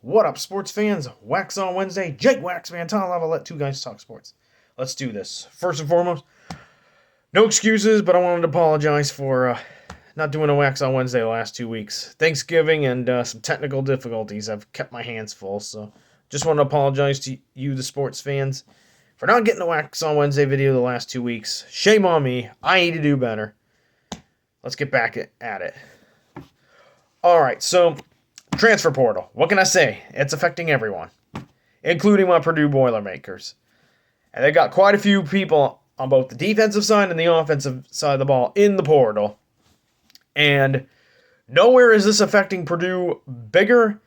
What up, sports fans? Waxon Wednesday, Jake Waxman, Tom Lava, let two guys talk sports. Let's do this. First and foremost, no excuses, but I wanted to apologize for not doing a Wax on Wednesday the last 2 weeks. Thanksgiving and some technical difficulties. I've kept my hands full, so just want to apologize to you, the sports fans, for not getting a Wax on Wednesday video the last 2 weeks. Shame on me. I need to do better. Let's get back at it. All right, so transfer portal. What can I say? It's affecting everyone, including my Purdue Boilermakers. And they got quite a few people on both the defensive side and the offensive side of the ball in the portal. And nowhere is this affecting Purdue bigger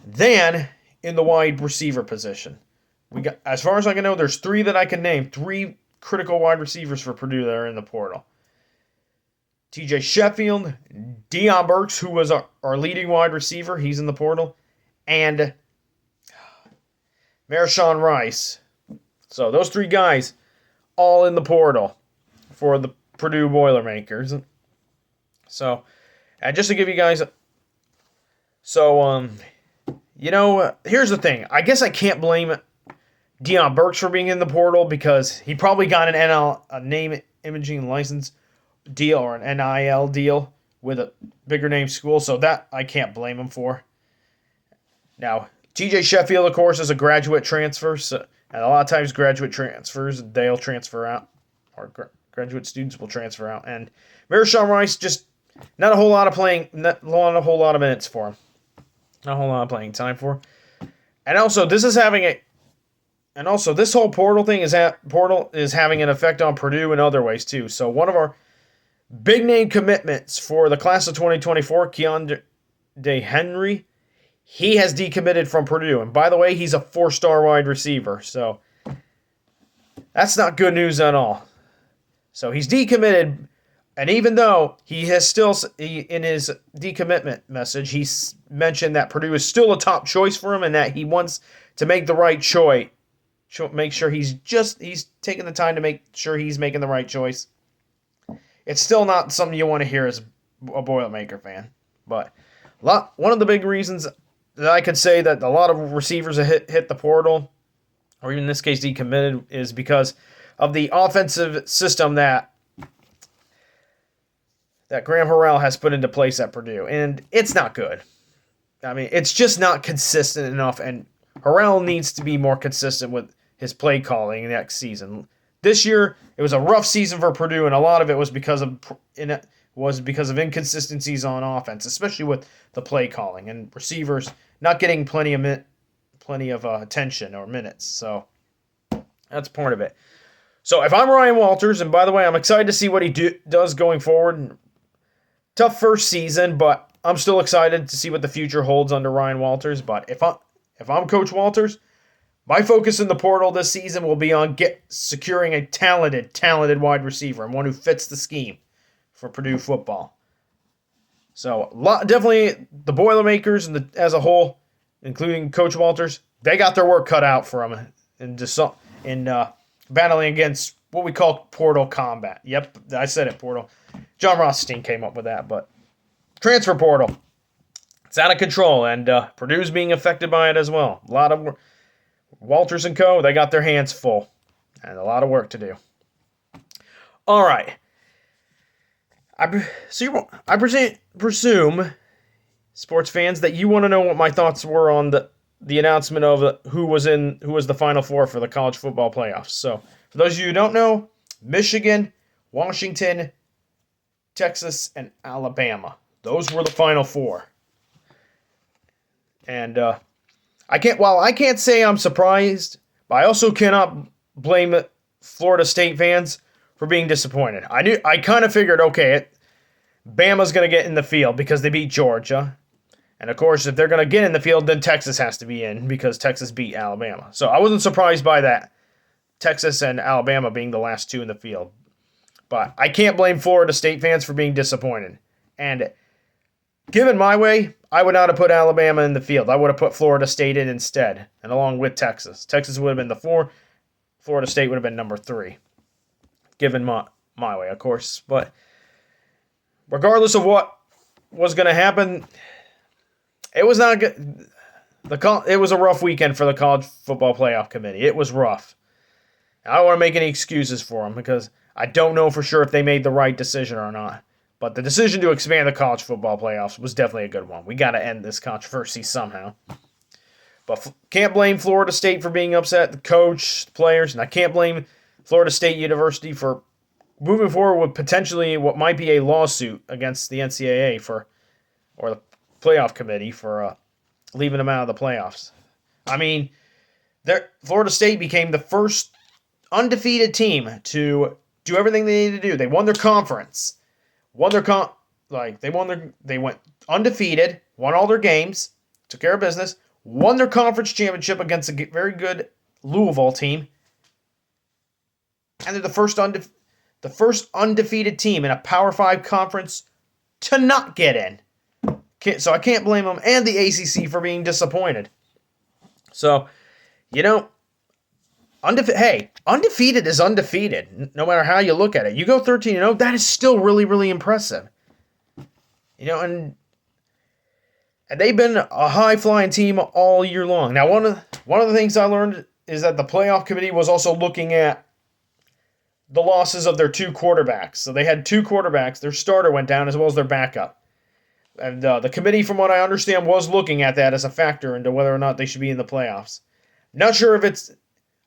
than in the wide receiver position. We got, as far as I can know, there's three that I can name, three critical wide receivers for Purdue that are in the portal. TJ Sheffield, Deion Burks, who was our leading wide receiver, he's in the portal, and Marshawn Rice. So those three guys all in the portal for the Purdue Boilermakers. So, and just to give you guys, here's the thing. I guess I can't blame Deion Burks for being in the portal because he probably got an NL, a name imaging license deal or an NIL deal with a bigger name school, so that I can't blame him for. Now, TJ Sheffield, of course, is a graduate transfer, so, and a lot of times graduate transfers, they'll transfer out, or graduate students will transfer out, and Marshawn Rice, just not a whole lot of minutes for him. Not a whole lot of playing time for him. And also, this whole portal thing is having an effect on Purdue in other ways, too. So one of our big name commitments for the class of 2024, Keandre Henry, he has decommitted from Purdue. And by the way, he's a 4-star wide receiver. So that's not good news at all. So he's decommitted. And even though he has still, in his decommitment message, he's mentioned that Purdue is still a top choice for him and that he wants to make the right choice. Make sure he's taking the time to make sure he's making the right choice. It's still not something you want to hear as a Boilermaker fan. But one of the big reasons that I could say that a lot of receivers have hit the portal, or even in this case decommitted, is because of the offensive system that Graham Harrell has put into place at Purdue. And it's not good. I mean, it's just not consistent enough, and Harrell needs to be more consistent with his play calling next season. This year, it was a rough season for Purdue, and a lot of it was because of inconsistencies on offense, especially with the play calling and receivers not getting plenty of attention or minutes. So that's part of it. So if I'm Ryan Walters, and by the way, I'm excited to see what he does going forward. Tough first season, but I'm still excited to see what the future holds under Ryan Walters. But if I'm Coach Walters, my focus in the portal this season will be on securing a talented wide receiver and one who fits the scheme for Purdue football. So definitely the Boilermakers and as a whole, including Coach Walters, they got their work cut out for them in battling against what we call portal combat. Yep, I said it, portal. John Rothstein came up with that, but transfer portal. It's out of control, and Purdue's being affected by it as well. A lot of Walters and co., they got their hands full and a lot of work to do. All right. I presume, sports fans, that you want to know what my thoughts were on the announcement of who was the Final Four for the college football playoffs. So, for those of you who don't know, Michigan, Washington, Texas, and Alabama. Those were the Final Four. And I can't say I'm surprised, but I also cannot blame Florida State fans for being disappointed. I kind of figured, okay, Bama's going to get in the field because they beat Georgia. And of course, if they're going to get in the field, then Texas has to be in because Texas beat Alabama. So I wasn't surprised by that. Texas and Alabama being the last two in the field. But I can't blame Florida State fans for being disappointed. And given my way, I would not have put Alabama in the field. I would have put Florida State in instead, and along with Texas. Texas would have been the 4. Florida State would have been number 3. Given my way, of course. But regardless of what was going to happen, it was not good. it was a rough weekend for the college football playoff committee. It was rough. I don't want to make any excuses for them because I don't know for sure if they made the right decision or not. But the decision to expand the college football playoffs was definitely a good one. We got to end this controversy somehow. But can't blame Florida State for being upset, the coach, the players, and I can't blame Florida State University for moving forward with potentially what might be a lawsuit against the NCAA or the playoff committee for leaving them out of the playoffs. I mean, Florida State became the first undefeated team to do everything they needed to do. They won their conference. They went undefeated, won all their games, took care of business, won their conference championship against a very good Louisville team. And they're the first undefeated team in a Power 5 conference to not get in. So I can't blame them and the ACC for being disappointed. So, undefeated is undefeated, no matter how you look at it. You go 13-0, that is still really, really impressive. And they've been a high-flying team all year long. Now, one of the things I learned is that the playoff committee was also looking at the losses of their two quarterbacks. So they had two quarterbacks. Their starter went down as well as their backup. And the committee, from what I understand, was looking at that as a factor into whether or not they should be in the playoffs. Not sure if it's...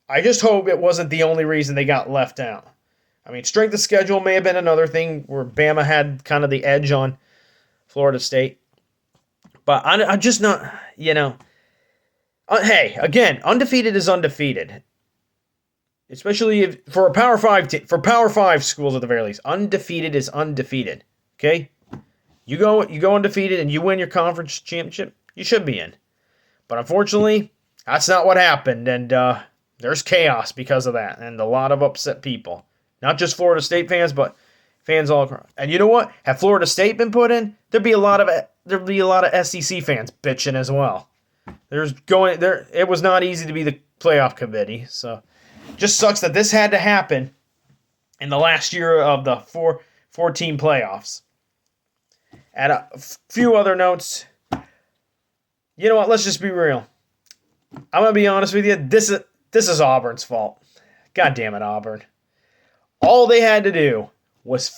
I just hope it wasn't the only reason they got left out. I mean, strength of schedule may have been another thing where Bama had kind of the edge on Florida State. But I'm just not, hey, again, undefeated is undefeated. Especially for Power 5 schools at the very least. Undefeated is undefeated. Okay? You go undefeated and you win your conference championship, you should be in. But unfortunately, that's not what happened, and there's chaos because of that, and a lot of upset people. Not just Florida State fans, but fans all across. And you know what? Had Florida State been put in, there'd be a lot of SEC fans bitching as well. It was not easy to be the playoff committee, so just sucks that this had to happen in the last year of the four-team playoffs. And a few other notes. You know what? Let's just be real. I'm gonna be honest with you. This is Auburn's fault. God damn it, Auburn. All they had to do was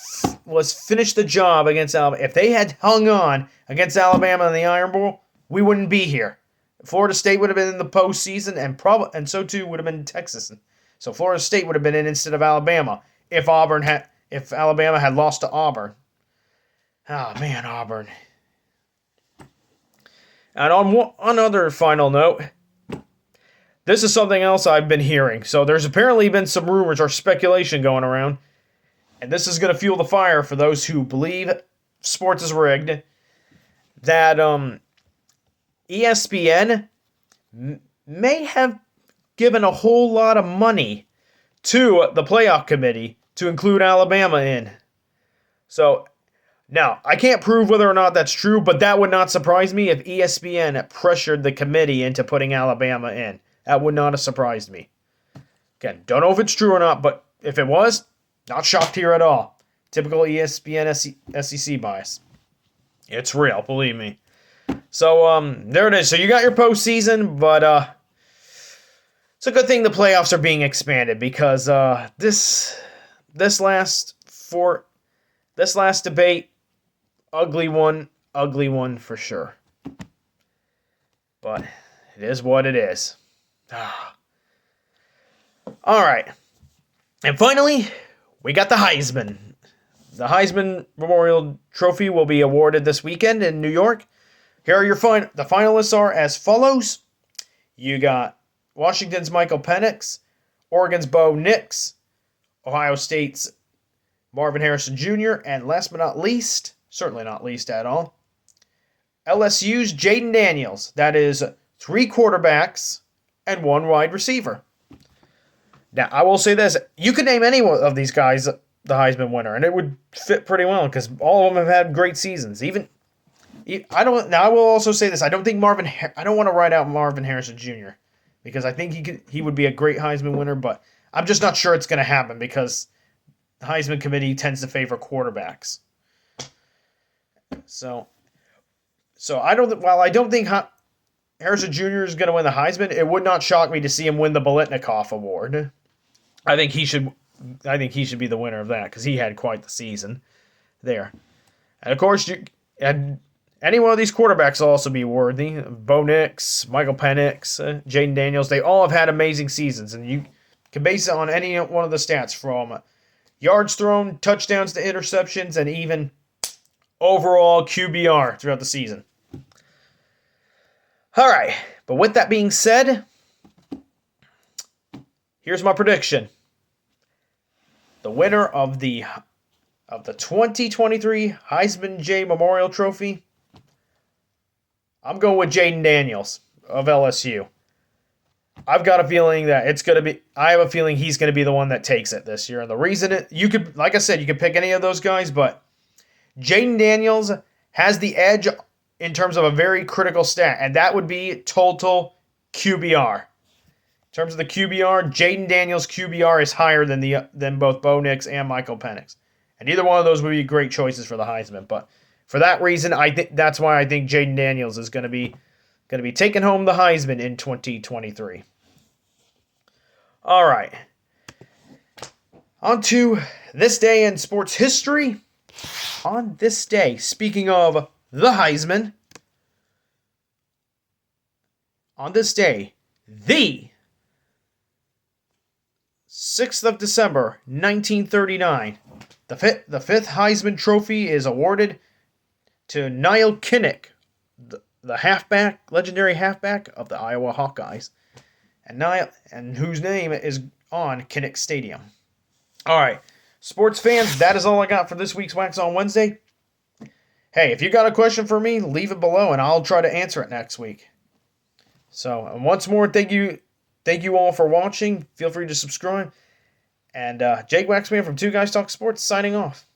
finish the job against Alabama. If they had hung on against Alabama in the Iron Bowl, we wouldn't be here. Florida State would have been in the postseason, and so too would have been Texas. So Florida State would have been in instead of Alabama if Alabama had lost to Auburn. Oh man, Auburn. And on another final note, this is something else I've been hearing. So there's apparently been some rumors or speculation going around, and this is going to fuel the fire for those who believe sports is rigged, that ESPN may have given a whole lot of money to the playoff committee to include Alabama in. So, now, I can't prove whether or not that's true, but that would not surprise me if ESPN pressured the committee into putting Alabama in. That would not have surprised me. Again, don't know if it's true or not, but if it was, not shocked here at all. Typical ESPN SEC bias. It's real, believe me. So, there it is. So you got your postseason, but it's a good thing the playoffs are being expanded because this last debate, ugly one for sure. But it is what it is. All right. And finally, we got the Heisman. The Heisman Memorial Trophy will be awarded this weekend in New York. Here are the finalists are as follows. You got Washington's Michael Penix, Oregon's Bo Nix, Ohio State's Marvin Harrison Jr., and last but not least, certainly not least at all, LSU's Jaden Daniels. That is 3 quarterbacks and 1 wide receiver. Now, I will say this. You could name any one of these guys the Heisman winner, and it would fit pretty well because all of them have had great seasons. I will also say this. I don't want to write out Marvin Harrison Jr. because I think he would be a great Heisman winner, but I'm just not sure it's going to happen because the Heisman committee tends to favor quarterbacks. So I don't think Harrison Jr. is going to win the Heisman, it would not shock me to see him win the Biletnikoff Award. I think he should. I think he should be the winner of that because he had quite the season there. And of course, and any one of these quarterbacks will also be worthy. Bo Nix, Michael Penix, Jaden Daniels. They all have had amazing seasons, and you can base it on any one of the stats from yards thrown, touchdowns to interceptions, and even overall QBR throughout the season. All right, but with that being said, here's my prediction. The winner of the 2023 Heisman J Memorial Trophy, I'm going with Jaden Daniels of LSU. I've got a feeling that I have a feeling he's going to be the one that takes it this year. And the reason you could, like I said, you could pick any of those guys, but Jaden Daniels has the edge in terms of a very critical stat, and that would be total QBR. In terms of the QBR, Jaden Daniels' QBR is higher than both Bo Nix and Michael Penix. And either one of those would be great choices for the Heisman. But for that reason, that's why I think Jaden Daniels is going to be taking home the Heisman in 2023. All right. On to this day in sports history. On this day, speaking of the Heisman, on this day, the 6th of December, 1939, the fifth Heisman Trophy is awarded to Niall Kinnick, the legendary halfback of the Iowa Hawkeyes, and whose name is on Kinnick Stadium. All right, sports fans, that is all I got for this week's Waxon Wednesday. Hey, if you got a question for me, leave it below, and I'll try to answer it next week. So, and once more, thank you all for watching. Feel free to subscribe. And Jake Waxman from Two Guys Talk Sports signing off.